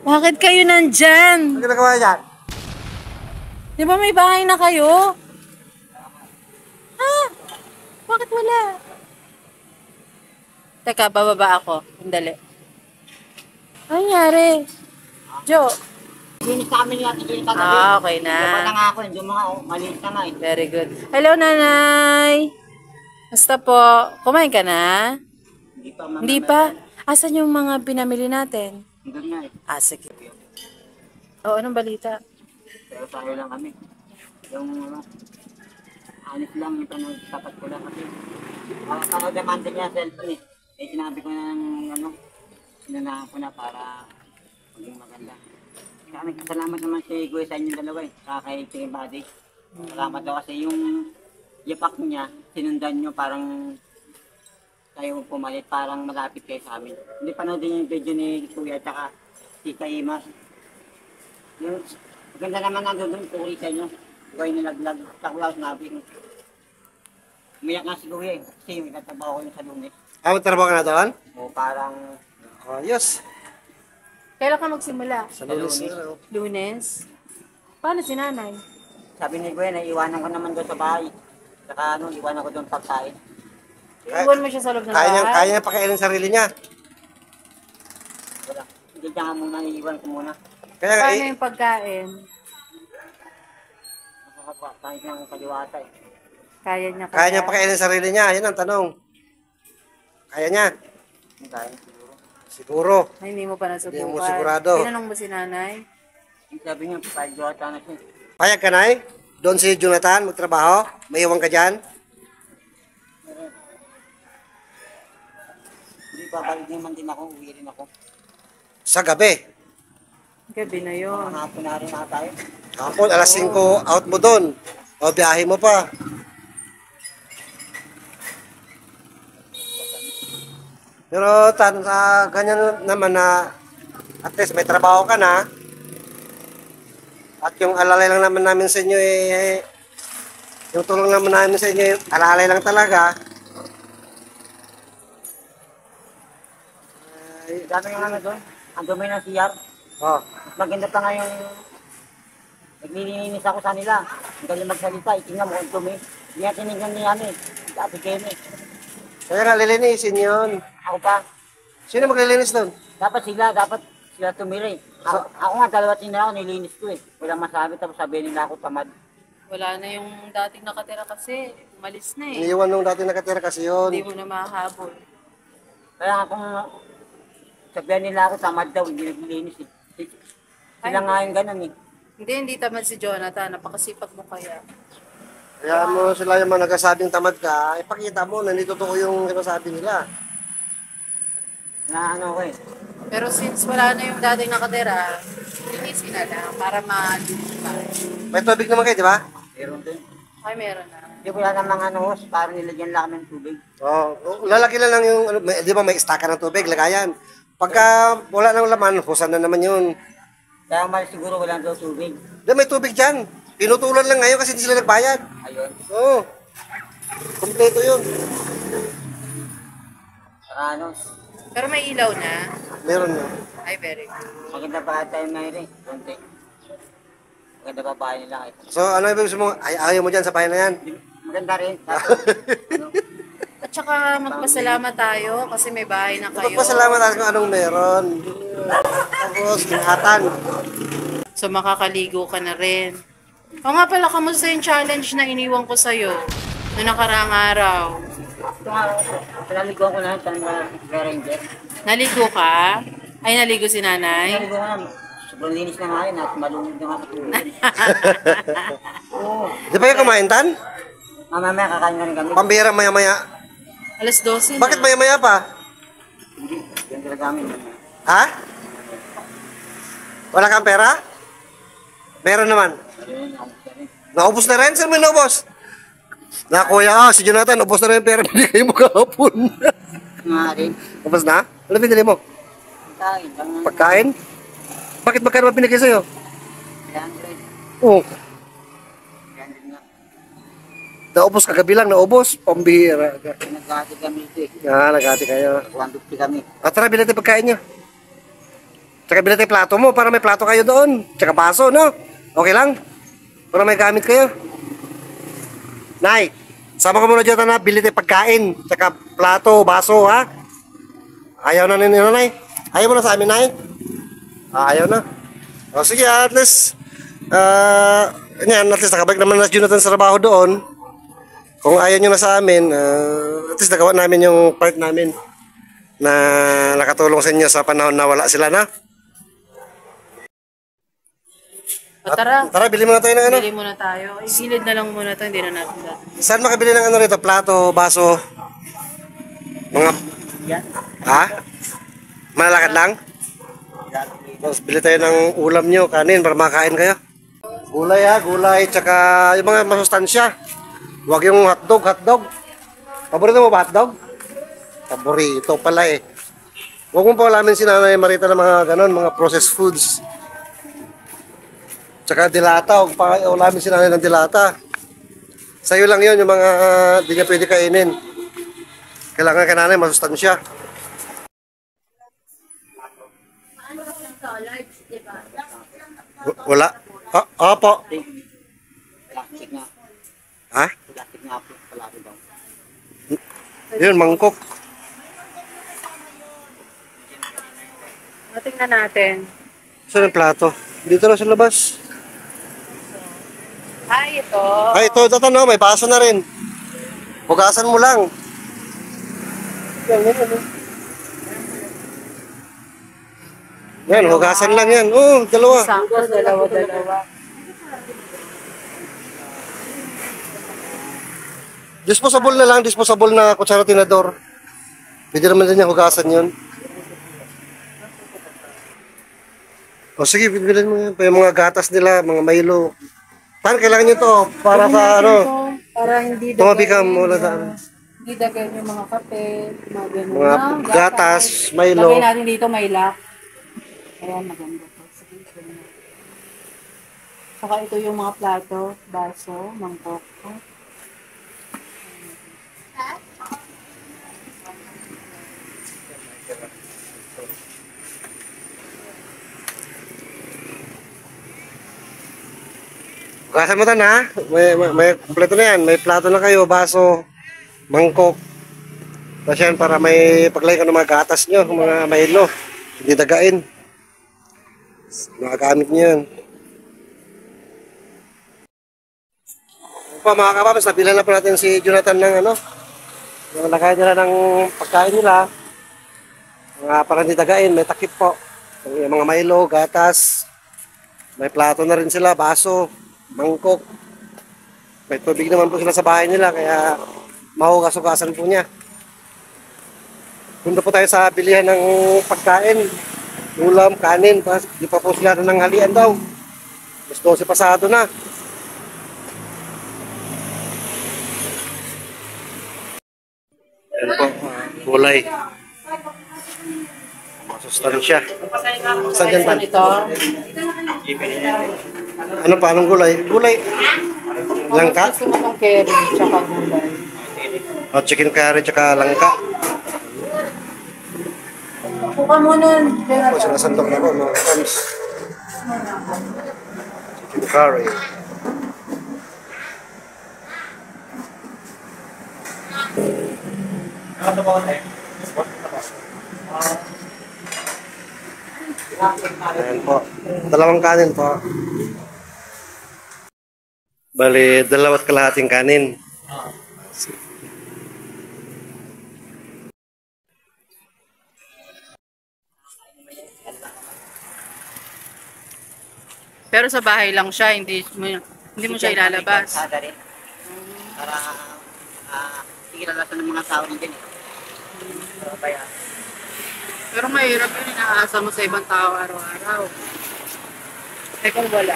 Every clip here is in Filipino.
Bakit kayo nandyan? Ano ginagawa dyan? Di ba may bahay na kayo? Ha? Bakit wala? Teka, bababa ako. Sandali. Ano nangyari? Jo. Linis sa amin yung ating kagabi. Okay na. Diba na nga ako, yung mga malinis na nga eh. Very good. Hello, nanay. Basta po. Kumain ka na? Hindi pa, mama. Hindi pa? Asan yung mga pinamili natin? Doon nga eh. Sige. O, anong balita? Pero tayo lang kami. Yung anis lang yung tapat ko lang kasi. Ako demanda niya cellphone eh. Eh sinabi ko na ng sinanahan ko na para maging maganda. Salamat naman si Kuya sa inyong dalawa eh. Saka kay Chicken Buddy. Salamat daw kasi yung yapak niya, sinundan nyo parang tayo pumalit, parang malapit kayo sa amin. Hindi panood din yung video ni Kuya at saka si Kaimas. Yung maganda naman nandun doon, puri sa inyo. Huwag nilaglag. Takulaw sinabi. Umiyak nga si Kuya eh. Kasi may natabaho ko yung sa lunes. Magtrabaho ka na doon? O parang Ayos. Kailan ka magsimula? Sa Lunes. Lunes? Paano si nanay? sabi ni Kuya, naiiwanan ko naman doon sa bahay. Saka iwanan ko doon pagkain. Iwan mo siya sa loob ng Kaya bahay? niya pakainin sarili niya. Wala. Hindi niya nga muna, iiwan ko muna. Kaya Paano yung pagkain? Kahit ng kaliwata eh. Kaya niya kaya niya pakainin sarili niya. Yan ang tanong. Kaya niya? Hindi kaya siguro. Siguro. Ay, hindi mo pa nasubukan. Hindi mo sigurado. Tinanong mo si nanay? Yung sabi niya, kaliwata na siya. Payag ka, Nay? Doon si Jonathan magtrabaho? Maiwan ka dyan? Hindi babalik naman din ako, uwi rin ako. Sa gabi. Gabi na yun. Hapon na rin na tayo. Hapon, alas 5 out mo doon. O biyahe mo pa. Pero ganyan naman na at least may trabaho ka na. At yung alalay lang naman namin sa inyo yung tulong naman namin sa inyo, alalay lang talaga. Dami yung doon. Ang dumi ng CR. Oh. Maganda pa nga yung naglilinis ako sa nila. Ang galing magsalita, itingnan mo ang dumi. Hindi nga tinignan niya Ate Kenny. Kaya nga lilinisin yun. Ako pa. Sino maglilinis doon? Dapat sila tumili. Ako nga, dalawa tinira ako, nilinis ko eh. Walang masabi, tapos sabihin nila ako tamad. Wala na yung dating nakatira kasi. Umalis na eh. Iniwan nung dati nakatira kasi yun. Hindi mo na mahabol. Kaya ako sabihin nila ako tamad daw, hindi naglilinis eh. Sila nga yung ganun eh. Hindi tamad si Jonathan. Napakasipag mo kaya. Kaya mo sila yung mga nagsasabing tamad ka, ipakita mo na hindi totoo yung sinasabi nila. Na ano ko eh. Pero since wala na yung dating nakatira, linisin na lang para ma-linis pa. May tubig naman kayo, di ba? Meron din. Ay, meron na. Hindi ko lang namang para nilagyan lang kami ng tubig. Oo. Lalaki lang yung, di ba may staka ng tubig, lagayan. Pagka wala nang laman, husan na naman yun. Kaya mal siguro walang daw tubig. Di, may tubig dyan. Pinutulan lang ngayon kasi hindi sila nagbayad. Ayun. Oo. Kompleto yun. Saka Pero may ilaw na. Meron na. Ay, very good. maganda pa tayo ngayon eh. Konti. Maganda pa bahay nila eh. So, ano ibig sabihin mo? Ayaw mo dyan sa bahay na yan? Maganda rin. Tapos, At saka magpasalamat tayo kasi may bahay na kayo. Magpasalamat tayo kung anong meron. Tapos, kinahatan. So makakaligo ka na rin. O nga pala, kamusta yung challenge na iniwan ko sa'yo noong nakaraang araw? ito nga, pinaliguan ko na ito ng Ranger. Naligo ka? Ay, naligo si nanay? Pinaliguan ko na. Sobrang linis na nga yun at malungod na nga sa tubig. Oo. Di ba kayo kumain, Tan? Mamaya kakain na rin kami. Pambira maya-maya. Alas 12 na. Bakit maya-maya pa? Hindi. Yan talaga kami. Ha? Wala kang pera? Meron naman. Ayun, ako siya rin. Naubos na rin? Saan mo naubos? Na kuya, si Jonathan, ubos na rin yung pera binigay mo kahapon. Nga rin. Ubos na? Ano binili mo? Kain. Pagkain? Bakit magkano ba binigay sa'yo? 300. Oo. 300 nga. Naubos kagabi lang, naubos. Pambihira. Nagkati kami ito eh. Nagati kayo. 150 kami. Tara, bilhin natin pagkain nyo. Tsaka bilhin tayo plato mo para may plato kayo doon. Tsaka baso, no? Okay lang? Para may gamit kayo. Nay, sama ko muna dyan na bilhin tayo pagkain. Tsaka plato, baso, ha? Ayaw na ninyo, Nay? Ayaw mo na sa amin, Nay? Ayaw na. O sige, at least, at least nakabalik naman na Jonathan sa trabaho doon. Kung ayaw nyo na sa amin, at least nagawa namin yung part namin na nakatulong sa inyo sa panahon na wala sila na. O tara, Tara, bili muna tayo ng ano. bili muna tayo. Ay, gilid na lang muna to, hindi na natin dati. Saan makabili ng ano rito? Plato, baso, mga... Ha? Malalakad lang? Tapos bili tayo ng ulam nyo, kanin, para makain kayo. Gulay ha, gulay, tsaka yung mga masustansya. Huwag yung hotdog. Paborito mo ba hotdog? Paborito pala eh. Huwag mo pa alamin si Nanay Marita ng mga ganon, mga processed foods. Tsaka dilata, huwag pa ulamin si Nanay ng dilata. Sa'yo lang yun, yung mga di niya pwede kainin. Kailangan ka Nanay, masustansya. Wala. Opo. Plastic nga. Ha? Plastic nga po. Palagi daw. Yun, mangkok. Tingnan natin. Saan yung plato? Dito na sa labas. Ay, ito. Ay, ito, no, may baso na rin. Hugasan mo lang. Yan, hugasan lang yan. Oh, dalawa. Sampo, dalawa. Disposable na lang, disposable na kutsara tinador. Pwede naman din niya hugasan yun. O sige, bibilin mo yan. Yung mga gatas nila, mga Milo. Paano kailangan nyo to? Para sa ano? Para hindi Tumabikam, wala na. Hindi dagay yung mga kape, mga ganun. Mga gatas, Milo. Lagay natin dito may lock. Ayan, maganda to. Sige, ito na. Saka ito yung mga plato, baso, mangkok. Hugasan mo tan ha. May kompleto na yan. May plato na kayo, baso, mangkok. Tapos yan para may paglay ka ng mga gatas nyo, mga Milo. Hindi dagain. Magagamit nyo yan. Mga kapapas, nabilan na po natin si Jonathan ng ano. Nalagay nila ng pagkain nila. Mga parang hindi dagain, may takip po. Yung mga Milo, gatas. May plato na rin sila, baso, mangkok. May tubig naman po sila sa bahay nila, kaya mahugas-hugasan po niya. Punta po tayo sa bilihan ng pagkain. Ulam, kanin, di pa po sila ng halian daw. Mas 12 pasado na. Yan po, gulay. Masustansya. Saan dyan ba? Ito. Ano pa? Anong gulay? Gulay. Langka? Gusto mo ng curry, tsaka gulay. O, chicken curry, tsaka langka. Buka mo nun. O, sinasandok na po, mga kams. Chicken curry. Ayan po. Dalawang kanin po. Bali, 2 kalahating kanin. Pero sa bahay lang siya, hindi mo siya ilalabas. Kalsada rin. Para ikilalasan ng mga tao rin dyan eh. Kaya, Pero mahirap yun, inaasa mo sa ibang tao araw-araw. Eh kung wala.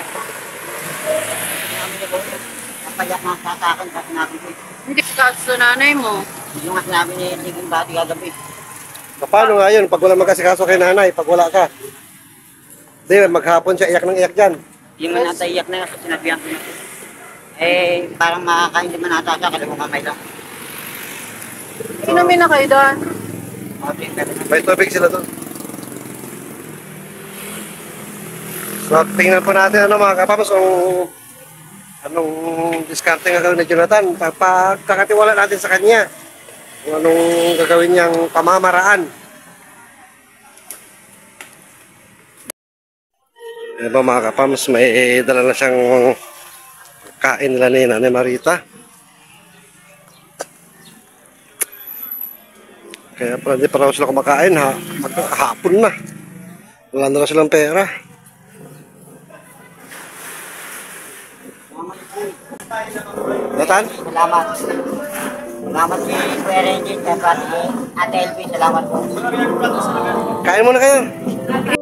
napayak nga sa akin sa sinabi ko. Hindi ka sa nanay mo. Yung nga sinabi ni Tiging Bati kagabi. Paano nga yun? Pag wala magkasikaso kay nanay, pag wala ka. Di, maghapon siya iyak ng iyak dyan. Yung nga nataiyak na yun, sinabihan ko na. Eh, parang makakain naman nata siya kasi mamay lang. Inumin na kayo doon. Okay, pero May tubig sila doon. So, tingnan po natin ano mga kapams kung anong diskarte nga gawin ni Jonathan. Pagkakatiwala natin sa kanya kung anong gagawin niyang pamamaraan. Ano ba mga kapams, may dala na siyang kain nila ni Nanay Marita. Kaya pala hindi pa raw sila kumakain ha. Hapon na. Wala na raw silang pera. Nathan? Salamat. Salamat si Kuya Renjin, kay Ate Elvie, salamat po. Kain muna kayo.